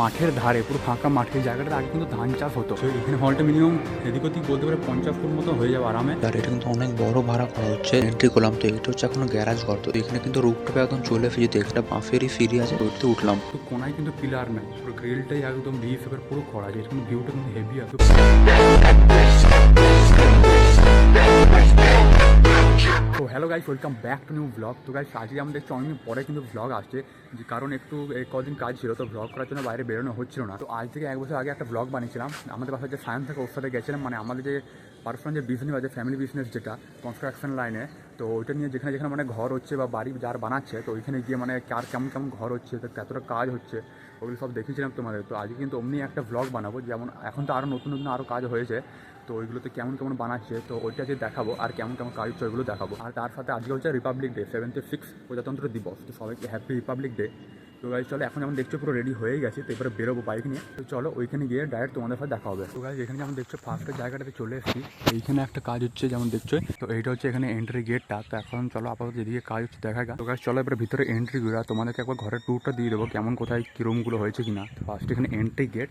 মাঠের ধারে পুরো ফাঁকা মাঠের জায়গাটা আগে কিন্তু ধান চাষ হতো। এখানে হলটা মিনিমাম এদিক ওদিক বলতে পারে 50 ফুট মতো হয়ে যাবে আরামে। আর এটা কিন্তু অনেক বড় ভাড়া করা হচ্ছে। এন্ট্রি করলাম তো এটা হচ্ছে এখন গ্যারাজ ঘর। তো এখানে কিন্তু রুফটপে একদম চলে এসেছি। তো একটা বাঁফেরই সিঁড়ি আছে, ওইটাতে উঠলাম। তো কোনায় কিন্তু পিলার নেই, পুরো গ্রিলটাই একদম ভি শেপের পুরো করা আছে। এরকম ভিউটা কিন্তু হেভি আছে। তো hello guys, welcome back to new blog. তো গাইস আজকে আমরা দেখছি অনেকদিন পরে কিন্তু ব্লগ আসছে, যে কারণ একটু কদিন কাজ ছিল, তো ব্লগ করার জন্য বাইরে বেরোনো হচ্ছিল না। তো আজ থেকে 1 বছর আগে একটা ব্লগ বানিয়েছিলাম। আমাদের বাসায় যে সায়েন্স থেকে ওর সাথে গেছিলাম, মানে আমাদের যে পার্সোনাল যে বিজনেস আছে, ফ্যামিলি বিজনেস যেটা কনস্ট্রাকশন লাইনে, তো ওইটা নিয়ে যেখানে যেখানে মানে ঘর হচ্ছে বা বাড়ি যার বানাচ্ছে, তো ওইখানে গিয়ে মানে কার কেমন কেমন ঘর হচ্ছে, তো কতটা কাজ হচ্ছে, ওগুলো সব দেখেছিলাম তোমাদের। তো আজকে কিন্তু অমনি একটা ব্লগ বানাবো, যেমন এখন তো আরও নতুন নতুন আরও কাজ হয়েছে, তো ওইগুলোতে কেমন কেমন বানাচ্ছে, তো ওইটা যে দেখাবো আর কেমন কেমন কাজ হচ্ছে ওইগুলো দেখাবো। আর তার সাথে আজকে হচ্ছে রিপাবলিক ডে, 76 প্রজাতন্ত্র দিবস। তো সবাইকে হ্যাপি রিপাবলিক ডে। তো গাইজ চলো, এখন যেমন দেখছো পুরো রেডি হয়ে গেছে, তো এবারে বেরোবো বাইক নিয়ে। তো চলো ওইখানে গিয়ে ডাইরেক্ট তোমাদের সাথে দেখা হবে। তো গাইজ এখানে যেমন দেখছো ফার্স্টের জায়গাটাতে চলে এসেছি। এইখানে একটা কাজ হচ্ছে যেমন দেখছো, তো এইটা হচ্ছে এখানে এন্ট্রি গেটটা। তো এখন চলো আপাতত যেদিকে কাজ হচ্ছে দেখা যাক। তো গাইজ চলো এবার ভিতরে এন্ট্রি করে তোমাদেরকে একবার ঘরের ট্যুরটা দিয়ে দেবো, কেমন কোথায় কী রুমগুলো হয়েছে কিনা। তো ফার্স্ট এখানে এন্ট্রি গেট,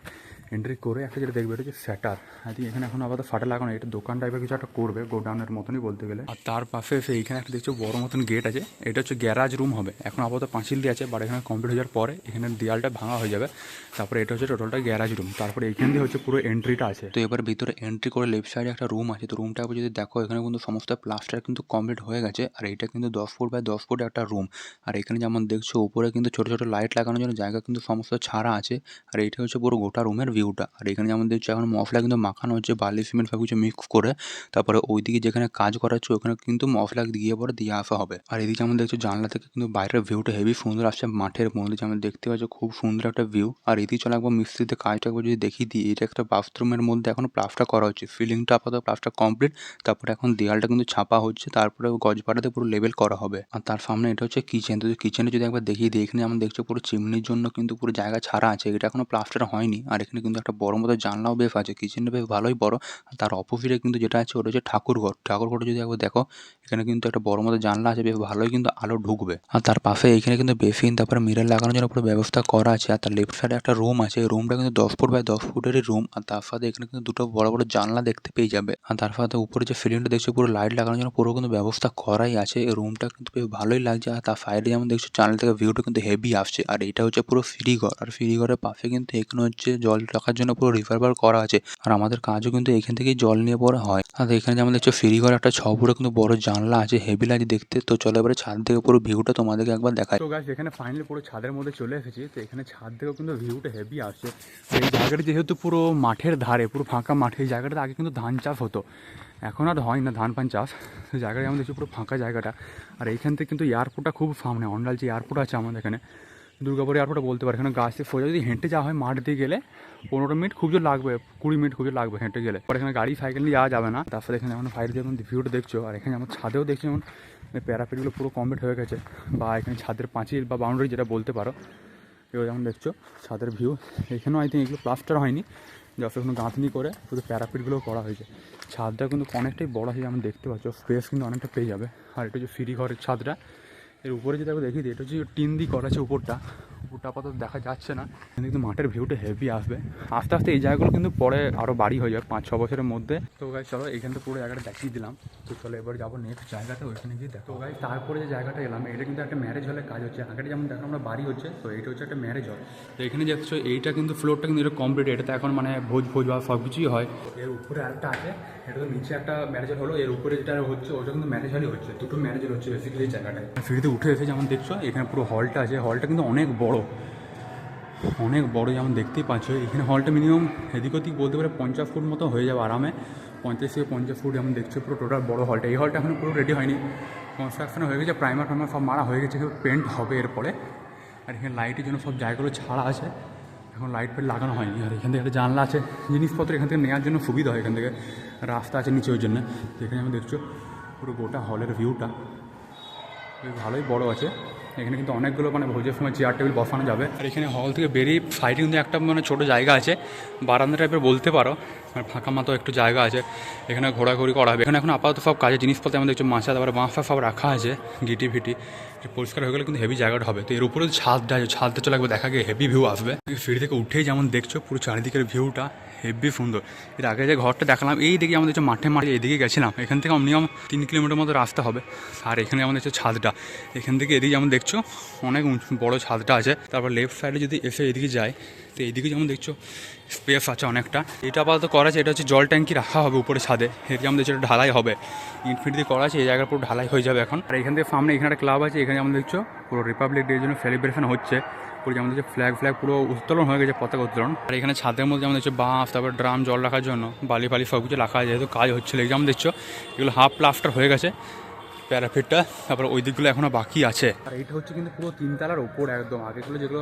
এন্ট্রি করে একটা যেটা দেখবে এটা হচ্ছে স্যাটার। আই থিঙ্ক এখানে এখন আপাতত ফাটা লাগানো, এটা দোকান টাইপের কিছু একটা করবে, গোডাউনের মতনই বলতে গেলে। আর তার পাশে এসে এইখানে একটা দেখছো বড় মতন গেট আছে, এটা হচ্ছে গ্যারাজ রুম হবে। এখন আপাতত পাঁচিল দিয়ে আছে, বাট এখানে কমপ্লিট হয়ে যাওয়ার পরে এখানে দেয়ালটা ভাঙা হয়ে যাবে, তারপরে এটা হচ্ছে টোটালটা গ্যারাজ রুম। তারপরে এইখান দিয়ে হচ্ছে পুরো এন্ট্রিটা আছে। তো এবার ভিতরে এন্ট্রি করে লেফট সাইডে একটা রুম আছে। তো রুমটা যদি দেখো, এখানে কিন্তু সমস্ত প্লাস্টার কিন্তু কমপ্লিট হয়ে গেছে। আর এটা কিন্তু 10 ফুট বাই 10 ফুট একটা রুম। আর এখানে যেমন দেখছো উপরে কিন্তু ছোট ছোট লাইট লাগানোর জন্য জায়গা কিন্তু সমস্ত ছাড়া আছে। আর এইটা হচ্ছে পুরো গোটা রুমের ভিউটা। আর এখানে যেমন দেখছো এখন মশলা কিন্তু মাখানো হচ্ছে, বালি সিমেন্ট সব কিছু মিক্স করে। তারপরে ওইদিকে যেখানে কাজ করা হচ্ছে ওখানে কিন্তু মশলা দিয়ে পরে দিয়ে আসা হবে। আর এদিকে যেমন দেখছো জানলা থেকে কিন্তু বাইরের ভিউটা হেভি সুন্দর আসছে। মাঠের মধ্যে যেমন দেখতে পাচ্ছ খুব সুন্দর একটা ভিউ। আর এদিকে চলে একবার মিস্ত্রিতে কাজটা একবার যদি দেখিয়ে দিই, এটা একটা বাথরুমের মধ্যে এখনো প্লাস্টার করা হচ্ছে। সিলিংটা আপাতত প্লাস্টার কমপ্লিট, তারপরে এখন দেয়ালটা কিন্তু ছাপা হচ্ছে, তারপরে গজপাটাতে পুরো লেভেল করা হবে। আর তার সামনে এটা হচ্ছে কিচেন। তো কিচেনে যদি একবার দেখিয়ে দিই, এখানে যেমন দেখছো পুরো চিমনির জন্য কিন্তু পুরো জায়গা ছাড়া আছে, এটা এখনো প্লাস্টার হয়নি। আর এখানে কিন্তু একটা বড় মতো জানলাও বেশ আছে, কিচেনটা বেশ ভালোই বড়। আর তার অপোজিটে কিন্তু যেটা আছে ওটা হচ্ছে ঠাকুরঘর। ঠাকুরঘরটা যদি একবার দেখো, এখানে কিন্তু একটা বড় মতো জানলা আছে, বেশ ভালোই কিন্তু আলো ঢুকবে। আর তার পাশে এখানে কিন্তু বেসিন, তারপরে মিরর লাগানোর জন্য পুরো ব্যবস্থা করা আছে। আর তার লেফট সাইডে একটা রুম আছে, এই রুমটা কিন্তু 10 ফুট বাই 10 ফুটেরই রুম। আর তার সাথে এখানে কিন্তু দুটো বড় বড় জানলা দেখতে পেয়ে যাবে। আর তার সাথে উপরে যে সিলিংটা দেখছো পুরো লাইট লাগানোর জন্য পুরো কিন্তু ব্যবস্থা করাই আছে। এই রুমটা কিন্তু বেশ ভালোই লাগছে। আর তার সাইডে যেমন দেখছো জানলা থেকে ভিউটা কিন্তু হেভি আসছে। আর এটা হচ্ছে পুরো সিঁড়িঘর। আর সিঁড়িঘরের পাশে কিন্তু এখানে হচ্ছে জল রাখার জন্য পুরো রিজার্ভার করা আছে। আর আমাদের কাজও কিন্তু এখান থেকেই জল নিয়ে পরে হয়। আর এখানে যেমন দেখছো সিঁড়িঘরে একটা 6 ফুটের কিন্তু বড় জানলা আছে, হেভি লাগছে দেখতে। তো চলো এবারে ছাদ থেকে পুরো ভিউটা তোমাদেরকে একবার দেখাই। তো গাইস এখানে ফাইনালি পুরো ছাদের মধ্যে চলে এসেছি। তো এখানে ছাদ থেকেও কিন্তু ভিউটা হেভি আসছে। এই জায়গাটা যেহেতু পুরো মাঠের ধারে, পুরো ফাঁকা মাঠে, এই জায়গাটাতে আগে কিন্তু ধান চাষ হতো, এখন আর হয় না ধান পান চাষ। তো জায়গাটা যেমন দেখছি পুরো ফাঁকা জায়গাটা। আর এইখান থেকে কিন্তু এয়ারপোর্টটা খুব সামনে, অন্ডাল যে এয়ারপোর্ট আছে আমাদের এখানে, দুর্গাপুর এয়ারপোর্টে বলতে পারে। এখানে গাছ থেকে সোজা যদি হেঁটে যাওয়া হয় মাঠ দিয়ে গেলে 15 মিনিট খুব জোর লাগবে, 20 মিনিট খুব জোর লাগবে হেঁটে গেলে। পরে এখানে গাড়ি সাইকেল নিয়ে যাওয়া যাবে না। তারপরে এখানে যেমন ফাইল যেমন ভিউটা দেখছো, আর এখানে যেমন ছাদেও দেখছি যেমন প্যারাপিটগুলো পুরো কমপ্লিট হয়ে গেছে, বা এখানে ছাদের পাঁচিল বা বাউন্ডারি যেটা বলতে পারো, এগুলো যেমন দেখছো ছাদের ভিউ। এখানেও আই থিঙ্ক এগুলো প্লাস্টার হয়নি, যত কোনো গাঁথনি করে শুধু প্যারাপিটগুলো করা হয়েছে। ছাদটা কিন্তু অনেকটাই বড় আছে, যেমন দেখতে পাচ্ছ স্পেস কিন্তু অনেকটা পেয়ে যাবে। আর এটা হচ্ছে সিঁড়ি ঘরের ছাদটা। এর উপরে যদি দেখো দেখিয়ে দিই, এটা হচ্ছে টিন দিয়ে করা আছে। উপরটা আপাতত দেখা যাচ্ছে না, কিন্তু মাঠের ভিউটা হেভি আসবে। আস্তে আস্তে এই জায়গাগুলো কিন্তু পরে আরও বাড়ি হয়ে যাবে 5-6 বছরের মধ্যে। তো গাইজ চলো এখান থেকে পুরো জায়গাটা দেখিয়ে দিলাম। তো চলো এবার যাবো নেক্সট জায়গাতে, ওইখানে গিয়ে দেখো। গাইজ তারপরে যে জায়গাটা এলাম, এটা কিন্তু একটা ম্যারেজ হলের কাজ হচ্ছে। আগেটা যেমন দেখো আমরা বাড়ি হচ্ছে, তো এটা হচ্ছে একটা ম্যারেজ হল। তো এখানে দেখছো এইটা কিন্তু ফ্লোরটা কিন্তু এটা কমপ্লিট, এটাতে এখন মানে ভোজ বা সব কিছুই হয়। এর উপরে আরেকটা আছে, এটা তো নিচে একটা ম্যারেজ হল হলো, এর উপরে যেটা হচ্ছে ওটা কিন্তু ম্যারেজ হলই হচ্ছে। দুটো ম্যারেজ হল হচ্ছে বেসিক্যালি এই জায়গাটায়। সিঁড়িতে উঠে এসে যেমন দেখছো এখানে পুরো হলটা আছে, হলটা কিন্তু অনেক বড়, অনেক বড়, যেমন দেখতেই পাচ্ছ। এখানে হলটা মিনিমাম এদিক ওদিক বলতে পারে 50 ফুট মতো হয়ে যাবে আরামে, 35 থেকে 50 ফুট। যেমন দেখছো পুরো টোটাল বড় হলটা। এই হলটা এখনো পুরো রেডি হয়নি, কনস্ট্রাকশন হয়ে গেছে, প্রাইমার সব মারা হয়ে গেছে, পেন্ট হবে এরপরে। আর এখানে লাইটের জন্য সব জায়গাগুলো ছাড়া আছে, এখন লাইট ফাইট লাগানো হয়নি। আর এখান থেকে একটা জানলা আছে, জিনিসপত্র এখান থেকে নেওয়ার জন্য সুবিধা হয়। এখান থেকে রাস্তা আছে নিচে, ওই জন্য। এখানে যেমন দেখছো পুরো গোটা হলের ভিউটা বেশ ভালোই বড় আছে। এখানে কিন্তু অনেকগুলো মানে ভোজের সময় চেয়ার টেবিল বসানো যাবে। আর এখানে হল থেকে বেরিয়ে সাইডে কিন্তু একটা মানে ছোটো জায়গা আছে, বারান্দা টাইপের বলতে পারো। আর ফাঁকা মতো একটু জায়গা আছে, এখানে ঘোরাঘুরি করা হবে। এখানে এখন আপাতত সব কাজের জিনিসপত্র আমাদের দেখছো মাছা, তারপরে বাঁশ ফাঁস সব রাখা আছে, গিটি ফিটি পরিষ্কার হয়ে গেলে কিন্তু হেভি জায়গাটা হবে। তো এর উপরে ছাদটা আছে, ছাদটা চলে একবার দেখা গিয়ে হেভি ভিউ আসবে। সিঁড়ি থেকে উঠেই যেমন দেখছো পুরো চারিদিকের ভিউটা হেভি সুন্দর। এর আগে যে ঘরটা দেখালাম এই দিকে আমাদের হচ্ছে মাঠে এদিকে গেছিলাম, এখান থেকে মিনিমাম 3 কিলোমিটার মতো রাস্তা হবে। আর এখানে আমাদের হচ্ছে ছাদটা, এখান থেকে এদিকে যেমন দেখছো অনেক বড় ছাদটা আছে। তারপর লেফট সাইডে যদি এসে এদিকে যায় তো এইদিকে যেমন দেখছো স্পেস আছে অনেকটা। এটা আপাতত করা আছে, এটা হচ্ছে জল ট্যাঙ্কি রাখা হবে উপরে ছাদে। এদিকে আমাদের যেটা ঢালাই হবে, ইট ফিট দিয়ে করা আছে, এই জায়গার পুরো ঢালাই হয়ে যাবে এখন। আর এখান থেকে সামনে এখানে একটা ক্লাব আছে, এখানে যেমন দেখছো পুরো রিপাবলিক ডের জন্য সেলিব্রেশন হচ্ছে। পুরো যেমন দেখছো ফ্ল্যাগ পুরো উত্তোলন হয়ে গেছে, পতাকা উত্তোলন। আর এখানে ছাদের মধ্যে যেমন দেখছো বাঁশ, তারপর ড্রাম জল রাখার জন্য বালি ফালি সব কিছু রাখা আছে, যেহেতু কাজ হচ্ছিলো। যেমন দেখছো এগুলো হাফ প্লাস্টার হয়ে গেছে প্যারাফিটটা, তারপরে ওই দিকগুলো এখনও বাকি আছে। আর এইটা হচ্ছে কিন্তু পুরো 3 তলার উপরে একদম। আগেগুলো যেগুলো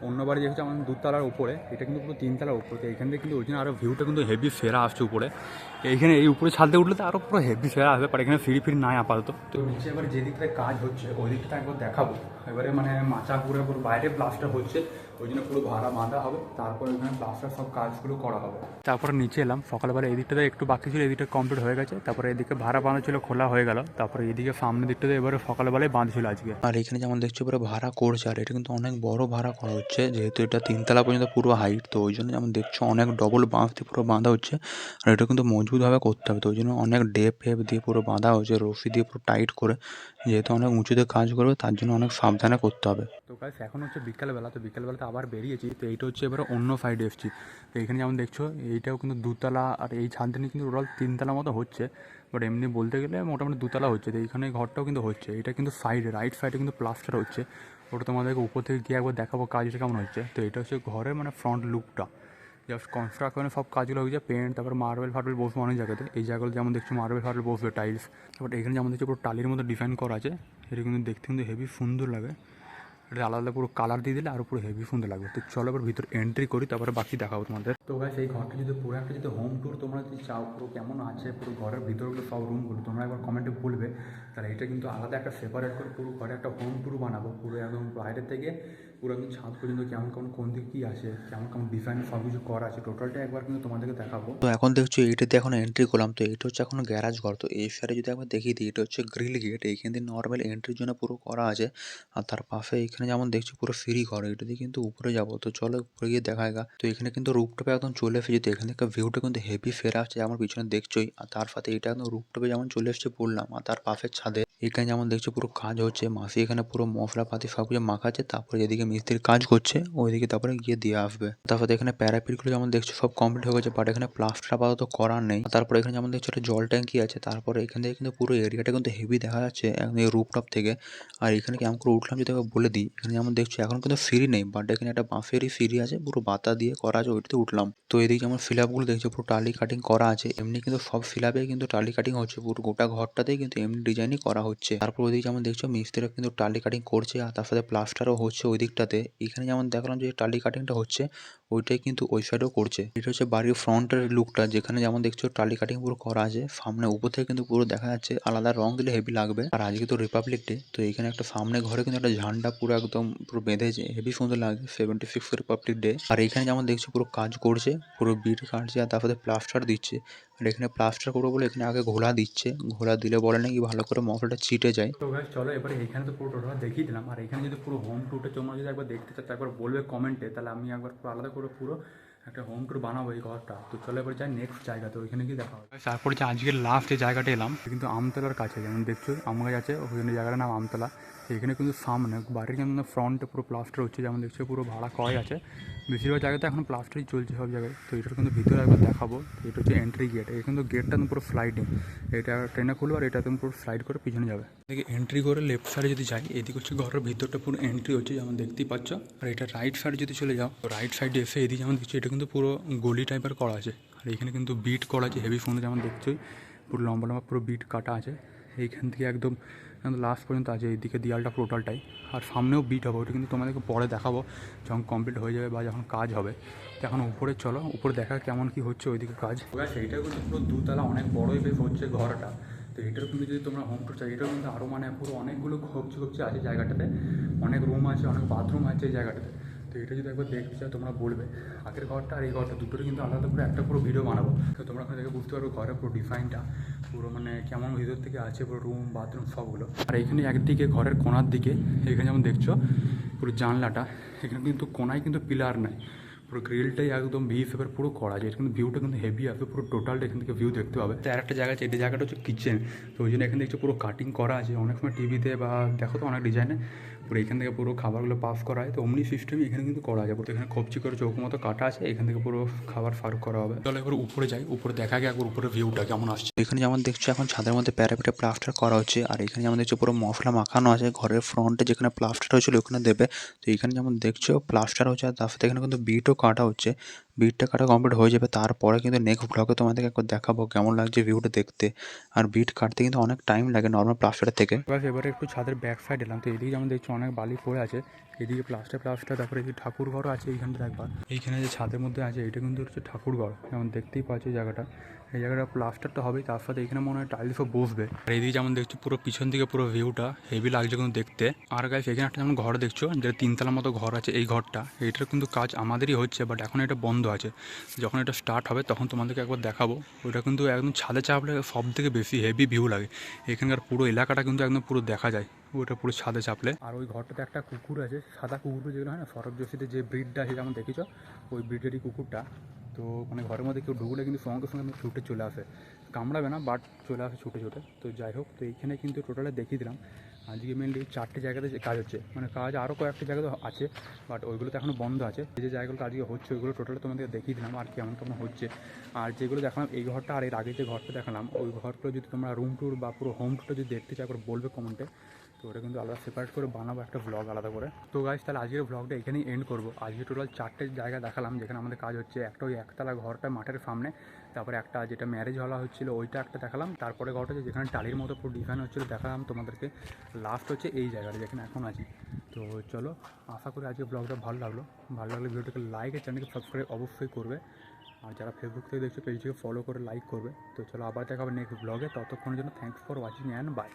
অন্য বাড়ি দেখেছি আমাদের 2 তলার উপরে, এটা কিন্তু পুরো 3 তলার উপরে। তো এইখান থেকে কিন্তু ওই জন্য আরও ভিউটা কিন্তু হেভি ফেরা আসছে উপরে। এইখানে এই উপরে ছাদে উঠলে তো আরও পুরো হেভি ফেরা আসবে। আর এখানে ফিরি নাই আপাতত। তো নিচে এবার যে দিকটায় কাজ হচ্ছে ওই দিকটা একবার দেখাবো। এবারে মানে মাচা পুরো পুরো বাইরে প্লাস্টার হচ্ছে, ওই জন্য পুরো ভাড়া বাঁধা হবে, তারপরে ওইখানে প্লাস্টার সব কাজগুলো করা হবে। তারপরে নিচে এলাম সকালবেলা, এই দিকটাতে একটু বাকি ছিল, এই দিকটা কমপ্লিট হয়ে গেছে। তারপরে এদিকে ভাড়া বাঁধা ছিল, খোলা হয়ে গেল। তারপরে এদিকে সামনের দিকটাতে এবারে সকালবেলায় বাঁধছিল আজকে। আর এখানে যেমন দেখছো পুরো ভাড়া করছে, আর এটা কিন্তু অনেক বড় ভাড়া করা হচ্ছে, যেহেতু এটা 3 তলা পর্যন্ত পুরো হাইট। তো ওই জন্য যেমন দেখছো অনেক ডবল বাঁশ দিয়ে পুরো বাঁধা হচ্ছে, আর এটা কিন্তু মজবুতভাবে করতে হবে। তো ওই জন্য অনেক ডেপ দিয়ে পুরো বাঁধা হচ্ছে, রশি দিয়ে পুরো টাইট করে, যেহেতু অনেক উঁচুতে কাজ করবে তার জন্য অনেক সাবধানে করতে হবে। তো গাইস এখন হচ্ছে বিকালবেলা, তো বিকালবেলাতে আবার বেরিয়েছি। তো এইটা হচ্ছে এবারে অন্য সাইডে এসেছি। তো এখানে যেমন দেখছো এইটাও কিন্তু 2 তলা, আর এই ছাদটা নিয়ে কিন্তু টোটাল 3 তলা মতো হচ্ছে। বাট এমনি বলতে গেলে মোটামুটি 2 তলা হচ্ছে। তো এইখানে ঘরটাও কিন্তু হচ্ছে, এটা কিন্তু সাইডে রাইট সাইডে কিন্তু প্লাস্টার হচ্ছে। ওটা তোমাদেরকে উপর থেকে গিয়ে একবার দেখাবো কাজটা কেমন হচ্ছে। তো এটা হচ্ছে ঘরের মানে ফ্রন্ট লুকটা, জাস্ট কনস্ট্রাকশনে সব কাজগুলো হয়ে যায়, পেন্ট, তারপর মার্বেল ফার্বেল বসবে অনেক জায়গাতে। এই জায়গাগুলো যেমন দেখছো মার্বেল ফার্বেল বসবে, টাইলস। তারপর এখানে যেমন দেখছো পুরো টালির মতো ডিজাইন করা আছে, এটা কিন্তু দেখতে কিন্তু হেভি সুন্দর লাগে। এটা আলাদা আলাদা পুরো কালার দিয়ে দিলে আরও পুরো হেভি সুন্দর লাগবে। তো চলো এবার ভিতর এন্ট্রি করি, তারপরে বাকি দেখাবো তোমাদের। তো গাইস এই ঘরটা যদি পুরো একটা যদি হোম ট্যুর তোমরা যদি চাও, পুরো কেমন আছে পুরো ঘরের ভিতরগুলো সব রুমগুলো তোমরা একবার কমেন্টে বলবে। তাহলে এটা কিন্তু আলাদা একটা সেপারেট করে পুরো ঘরে একটা হোম ট্যুর বানাবো, পুরো একদম বাইরে থেকে পুরো একদম ছাদ পর্যন্ত কেমন কেমন কোন দিকে কী আছে, কেমন কেমন ডিজাইন সব কিছু করা আছে, টোটালটা একবার কিন্তু তোমাদেরকে দেখাবো। তো এখন দেখছো এইটাতে এখন এন্ট্রি করলাম, তো এটা হচ্ছে এখন গ্যারাজ ঘর। তো এই সাইডে যদি একবার দেখিয়ে দিই, এটা হচ্ছে গ্রিল গেট, এইখান দিয়ে নর্মাল এন্ট্রির জন্য পুরো করা আছে। আর তার পাশে এখানে যেমন দেখছি পুরো ফ্রি ঘর, এটা দিয়ে কিন্তু উপরে যাবো। তো চলো উপরে গিয়ে দেখায়গা। তো এখানে কিন্তু রুপটপে একদম চলে এসেছি, তো এখান থেকে ভিউটা কিন্তু হেভি ফেরা আসছে আমার পিছনে দেখছোই। আর তার সাথে এটা একদম রুপটপে যেমন চলে এসছে বললাম, আর তার পাশের ছাদে এখানে যেমন দেখছো পুরো কাজ হচ্ছে, মাসি এখানে পুরো মশলাপাতি সব কিছু মাখাচ্ছে, তারপরে এদিকে মিস্ত্রির কাজ করছে, ওইদিকে তারপরে গিয়ে দিয়ে আসবে। তারপরে এখানে প্যারাপিটগুলো যেমন দেখছো সব কমপ্লিট হয়ে গেছে, বাট এখানে প্লাস্টার আপাতত করার নেই। তারপরে এখানে যেমন দেখছো একটা জল ট্যাঙ্কি আছে, তারপরে এখান থেকে কিন্তু পুরো এরিয়াটা কিন্তু হেভি দেখা যাচ্ছে একদম এই রুপটপ থেকে। আর এখানে কেমন করে উঠলাম যদি আমি বলে দিই, এখানে যেমন দেখছো এখন কিন্তু সিঁড়ি নেই, বাট এখানে একটা বাঁশেরই সিঁড়ি আছে, পুরো বাতা দিয়ে করা আছে, ওইটাতে উঠলাম। তো এদিকে যেমন ফিলাপগুলো দেখছো পুরো টালি কাটিং করা আছে, এমনি কিন্তু সব ফিলাপে কিন্তু টালি কাটিং হচ্ছে, পুরো গোটা ঘরটাতেই কিন্তু এমনি ডিজাইনই করা হচ্ছে। তারপর ওইদিকে যেমন দেখছো মিস্ত্রিরা কিন্তু টালি কাটিং করছে, আর তার সাথে প্লাস্টারও হচ্ছে ওই দিকটাতে। এখানে যেমন দেখলাম যে টালি কাটিংটা হচ্ছে, ওইটাই কিন্তু ওই সাইডেও করছে। এটা হচ্ছে বাড়ির ফ্রন্টের লুকটা, যেখানে যেমন দেখছো টালি কাটিং পুরো করা আছে, সামনে উপর থেকে কিন্তু পুরো দেখা যাচ্ছে, আলাদা রং দিলে হেভি লাগবে। আর আজকে তো রিপাবলিক ডে, তো এখানে একটা সামনে ঘরে কিন্তু একটা ঝান্ডা পুরো একদম পুরো বেঁধেছে, হেভি সুন্দর লাগে, 76 রিপাবলিক ডে। আর এখানে যেমন দেখছো পুরো কাজ করছে, পুরো বিট কাটছে, আর তারপরে প্লাস্টার দিচ্ছে। আর এখানে প্লাস্টার করবো বলে এখানে আগে ঘোলা দিচ্ছে, ঘোলা দিলে বলে নাকি ভালো করে মশলাটা ছিটে যায়। তো গাইস চলো এবারে এখানে তো পুরো টোটাল দেখিয়ে দিলাম। আর এখানে যদি পুরো হোম ট্যুরটা তোমরা যদি একবার দেখতে চাও, একবার বলবে কমেন্টে, তাহলে আমি একবার পুরো আলাদা করে পুরো একটা হোম ট্যুর বানাবো এই ঘরটা। তো চলো এবার যাই নেক্সট জায়গা, তো ওইখানে গিয়ে দেখা হবে। তারপরে যে আজকের লাস্ট যে জায়গাটা এলাম কিন্তু আমতলার কাছে, যেমন দেখছো আম গাছ আছে, ওইখানে জায়গাটার নাম আমতলা। এখানে কিন্তু সামনে বাড়ির কিন্তু ফ্রন্টে পুরো প্লাস্টার হচ্ছে, যেমন দেখছো পুরো ভাড়া করাই আছে। বেশিরভাগ জায়গাতে এখন প্লাস্টারই চলছে সব জায়গায়। তো এটার কিন্তু ভিতরে একবার দেখাবো। তো এটা হচ্ছে এন্ট্রি গেট, এটা কিন্তু গেটটা পুরো স্লাইডিং, এটা ট্রেনে খুলবে আর এটা তুমি পুরো স্লাইড করে পিছনে যাবে। এদিকে এন্ট্রি করে লেফট সাইডে যদি যাই, এদিকে হচ্ছে ঘরের ভিতরটা পুরো এন্ট্রি হচ্ছে যেমন দেখতেই পাচ্ছ। আর এটা রাইট সাইডে যদি চলে যাও, রাইট সাইডে এসে এদিকে যেমন দেখছো এটা কিন্তু পুরো গলি টাইপের করা আছে। আর এখানে কিন্তু বিট করা আছে হেভি সুন্দর, যেমন দেখছোই পুরো লম্বা লম্বা পুরো বিট কাটা আছে। এইখান থেকে একদম লাস্ট পর্যন্ত আছে, এইদিকে দেয়ালটা টোটালটাই। আর সামনেও বিট হবে, ওটা কিন্তু তোমাদেরকে পরে দেখাবো যখন কমপ্লিট হয়ে যাবে বা যখন কাজ হবে। তো এখন উপরে চলো, উপরে দেখা কেমন কি হচ্ছে ওইদিকে কাজ। সেইটাও কিন্তু পুরো 2 তলা অনেক বড়ই বেশ হচ্ছে ঘরটা। তো এটার কিন্তু যদি তোমরা হোম টুর চাই, এটাও কিন্তু আরও মানে পুরো অনেকগুলো খোপচে আছে জায়গাটাতে, অনেক রুম আছে, অনেক বাথরুম আছে এই জায়গাটাতে। তো এটা যদি একবার দেখতে চাও তোমরা বলবে। আগের ঘরটা আর এই ঘরটা দুটোর কিন্তু আলাদা করে একটা পুরো ভিডিও বানাবো, তো তোমরা ওখানে দেখে বুঝতে পারবে ঘরের পুরো ডিফাইনটা পুরো মানে কেমন ভিতর থেকে আছে, পুরো রুম বাথরুম সবগুলো। আর এখানে একদিকে ঘরের কোণার দিকে এখানে যেমন দেখছো পুরো জানলাটা, এখানে কিন্তু কোনায় কিন্তু পিলার নাই, পুরো গ্রিলটাই একদম ভি শেপের পুরো করা যায়। কিন্তু ভিউটা কিন্তু হেভি আসবে, পুরো টোটালটা এখান থেকে ভিউ দেখতে পাবে। তো আর একটা জায়গা আছে, এই জায়গাটা হচ্ছে কিচেন, তো ওই জন্য এখানে দেখছো পুরো কাটিং করা আছে। অনেক সময় টিভিতে বা দেখো তো অনেক ডিজাইনে পুরো এখান থেকে পুরো খাবারগুলো পাস করা হয়, তো অমনি সিস্টেমই এখানে কিন্তু করা যায়। পুরো এখানে কবজি করে চৌক মতো কাটা আছে, এখান থেকে পুরো খাবার সার্ভ করা হবে। তাহলে এবার উপরে যাই, উপরে দেখা গিয়ে একবার উপরে ভিউটা কেমন আসছে। এখানে যেমন দেখছো এখন ছাদের মধ্যে প্যারাপেটে প্লাস্টার করা হচ্ছে, আর এখানে যেমন দেখছো পুরো মশলা মাখানো আছে। ঘরের ফ্রন্টে যেখানে প্লাস্টার হয়েছিল ওখানে দেবে। তো এখানে যেমন দেখছো প্লাস্টার হচ্ছে, আর তার সাথে এখানে কিন্তু বিটও কাটা হচ্ছে। বিটটা কাটা কমপ্লিট হয়ে যাবে, তারপরে কিন্তু নেক্সট ব্লগে তোমাদেরকে একবার দেখাবো কেমন লাগছে ভিউটা দেখতে। আর বিট কাটতে কিন্তু অনেক টাইম লাগে নর্মাল প্লাস্টারের থেকে। এবারে একটু ছাদের ব্যাক সাইড এলাম, তো এদিকে যেমন দেখছো অনেক বালি পড়ে আছে, এদিকে প্লাস্টার, তারপরে এই ঠাকুর ঘরও আছে এইখানটা একবার। এইখানে যে ছাদের মধ্যে আছে এটা কিন্তু হচ্ছে ঠাকুর ঘর, যেমন দেখতেই পাচ্ছি জায়গাটা। এই জায়গাটা প্লাস্টারটা হবেই, তার সাথে এখানে মনে হয় টাইলসও বসবে। আর এইদিকে যেমন দেখছো পুরো পিছন দিকে পুরো ভিউটা হেভি লাগছে কিন্তু দেখতে। আর গাইস এখানে একটা যেমন ঘর দেখছো, যেটা 3 তলার মতো ঘর আছে, এই ঘরটা এইটার কিন্তু কাজ আমাদেরই হচ্ছে, বাট এখন এটা বন্ধ আছে। যখন এটা স্টার্ট হবে তখন তোমাদেরকে একবার দেখাবো। ওটা কিন্তু একদম ছাদে চাপলে সব থেকে বেশি হেভি ভিউ লাগে। এখানকার পুরো এলাকাটা কিন্তু একদম পুরো দেখা যায় ওটা পুরো ছাদে চাপলে। আর ওই ঘরটাতে একটা কুকুর আছে, সাদা কুকুর যেগুলো হয় না, সরব যোশীতে যে ব্রিডটা আছে যেমন দেখেছো, ওই ব্রিডেরই কুকুরটা। তো মানে ঘরের মধ্যে কেউ ঢুকলে কিন্তু সঙ্গে সঙ্গে ছুটে চলে আসে, কামড়াবে না বাট চলে আসে ছুটে ছুটে। তো যাই হোক, তো এইখানে কিন্তু টোটালে দেখিয়ে দিলাম। আজকে মেনলি 4টে জায়গাতে কাজ হচ্ছে, মানে কাজ আরও কয়েকটা জায়গাতে আছে, বাট ওইগুলো তো এখনও বন্ধ আছে। যে জায়গাগুলো আজকে হচ্ছে ওইগুলো টোটালে তোমাদের দেখিয়ে দিলাম আর কেমন কেমন হচ্ছে। আর যেগুলো দেখালাম এই ঘরটা আর এর আগে যে ঘরটা দেখালাম, ওই ঘরগুলো যদি তোমরা রুম ট্যুর বা পুরো হোম ট্যুরটা যদি দেখতে চাও একবার বলবে কমেন্টে। তো ওটা কিন্তু আলাদা সেপারেট করে বানাবো একটা ব্লগ আলাদা করে। তো গাইস তাহলে আজকের ব্লগটা এখানেই এন্ড করবো। আজকে টোটাল 4টে জায়গা দেখালাম যেখানে আমাদের কাজ হচ্ছে। একটা ওই একতলা ঘরটা মাঠের সামনে, তারপরে একটা যেটা ম্যারেজ হল হচ্ছিলো ওইটা একটা দেখালাম, তারপরে ঘরটা যেখানে টালির মতো পুরো ডিজাইন হচ্ছিলো দেখালাম তোমাদেরকে। লাস্ট হচ্ছে এই জায়গাটা যেখানে এখন আছি। তো চলো, আশা করি আজকে ব্লগটা ভালো লাগলো ভিডিওটাকে লাইক আর চ্যানেলকে সাবস্ক্রাইব অবশ্যই করবে। আর যারা ফেসবুক থেকে দেখছো পেজটিকে ফলো করে লাইক করবে। তো চলো আবার দেখা হবে নেক্সট ব্লগে, ততক্ষণের জন্য thanks for watching and by.